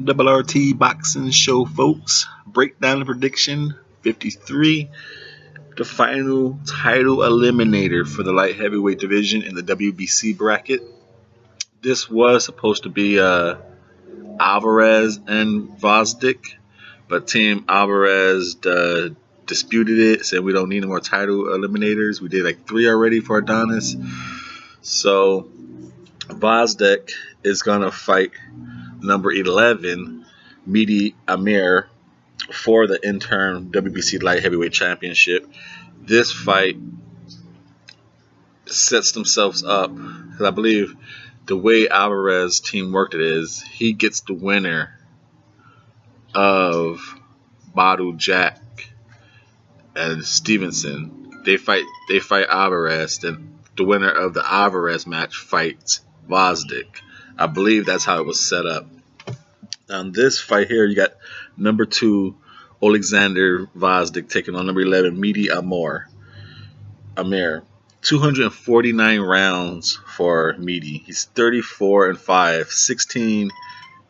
Double RT Boxing Show, folks. Breakdown and prediction 53. The final title eliminator for the light heavyweight division in the WBC bracket. This was supposed to be Alvarez and Gvozdyck, but Team Alvarez disputed it, said we don't need any more title eliminators. We did like 3 already for Adonis. So Gvozdyck is going to fight number 11, Medhi Amir, for the interim WBC light heavyweight championship. This fight sets themselves up, because I believe the way Alvarez team worked it is he gets the winner of Badu Jack and Stevenson. They fight Alvarez, then the winner of the Alvarez match fights Gvozdyck. I believe that's how it was set up. On this fight here, you got number 2, Oleksander Gvozdyck taking on number 11, Medhi Amir. 249 rounds for Medhi. He's 34-5, 16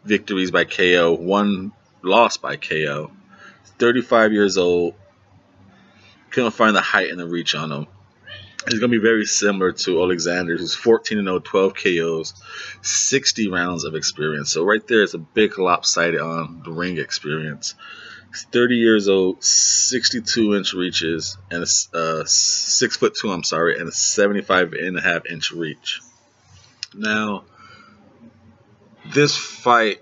victories by KO, 1 loss by KO. 35 years old. Couldn't find the height and the reach on him. He's going to be very similar to Oleksander, who's 14-0, 12 KOs, 60 rounds of experience. So right there is a big lopsided on the ring experience. He's 30 years old, 62-inch reaches, and a 6'2", and a 75.5-inch reach. Now, this fight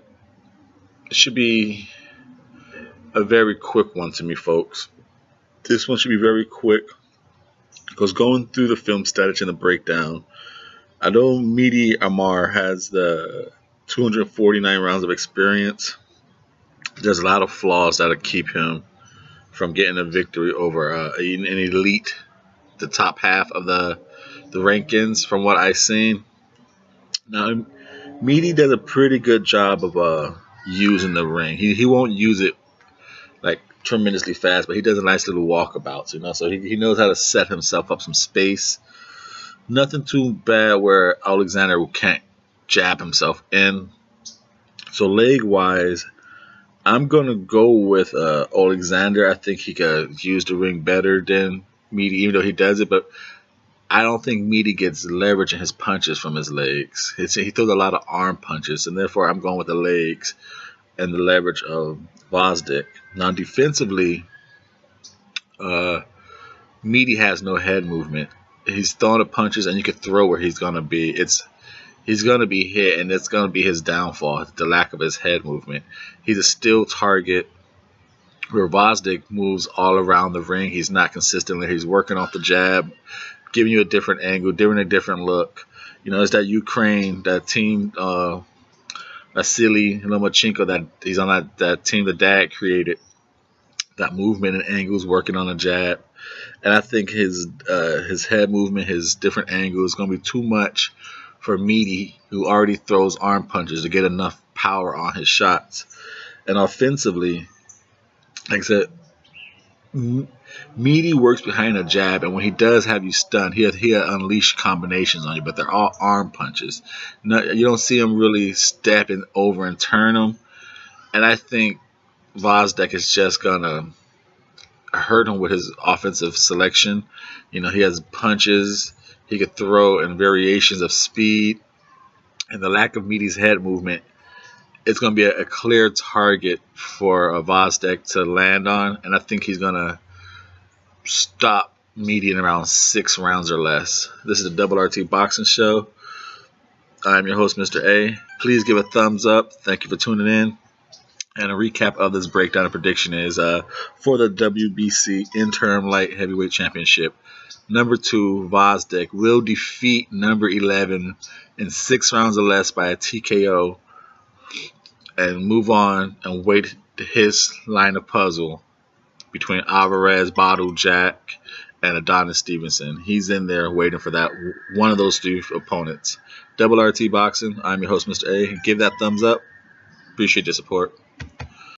should be a very quick one to me, folks. This one should be very quick. Because going through the film status and the breakdown, I know Medhi Amir has the 249 rounds of experience. There's a lot of flaws that'll keep him from getting a victory over an elite, the top half of the rankings from what I've seen. Now, Medhi does a pretty good job of using the ring. He won't use it like tremendously fast, but he does a nice little walkabouts, so he knows how to set himself up some space. Nothing too bad where Oleksander can't jab himself in. So leg wise, I'm gonna go with Oleksander. I think he could use the ring better than Medhi, even though he does it, but I don't think Medhi gets leverage in his punches from his legs. He throws a lot of arm punches, and therefore I'm going with the legs and the leverage of Gvozdyck. Now defensively, Medhi has no head movement. He's throwing the punches, and you can throw where he's gonna be. He's gonna be hit, and it's gonna be his downfall, the lack of his head movement. He's a still target, where Gvozdyck moves all around the ring. He's not consistently. He's working off the jab, giving you a different angle, giving a different look. It's that Ukraine, that team, Vasily Lomachenko, that he's on that team the dad created. That movement and angles, working on a jab, and I think his head movement, his different angles, is going to be too much for Medhi, who already throws arm punches, to get enough power on his shots. And offensively, like I said, Medhi works behind a jab, and when he does have you stunned, he'll unleash combinations on you, but they're all arm punches. You don't see him really stepping over and turn them. And I think Gvozdyck is just gonna hurt him with his offensive selection. He has punches he could throw and variations of speed, and the lack of Medhi's head movement. It's going to be a clear target for Gvozdyck to land on, and I think he's going to stop Medhi in around 6 rounds or less. This is the Double RT Boxing Show. I'm your host, Mr. A. Please give a thumbs up. Thank you for tuning in. And a recap of this breakdown and prediction is for the WBC Interim Light Heavyweight Championship, number 2, Gvozdyck, will defeat number 11 in 6 rounds or less by a TKO and move on and wait his line of puzzle between Alvarez, Badu Jack, and Adonis Stevenson. He's in there waiting for that one of those 3 opponents. Double RT Boxing. I'm your host, Mr. A. Give that thumbs up. Appreciate your support.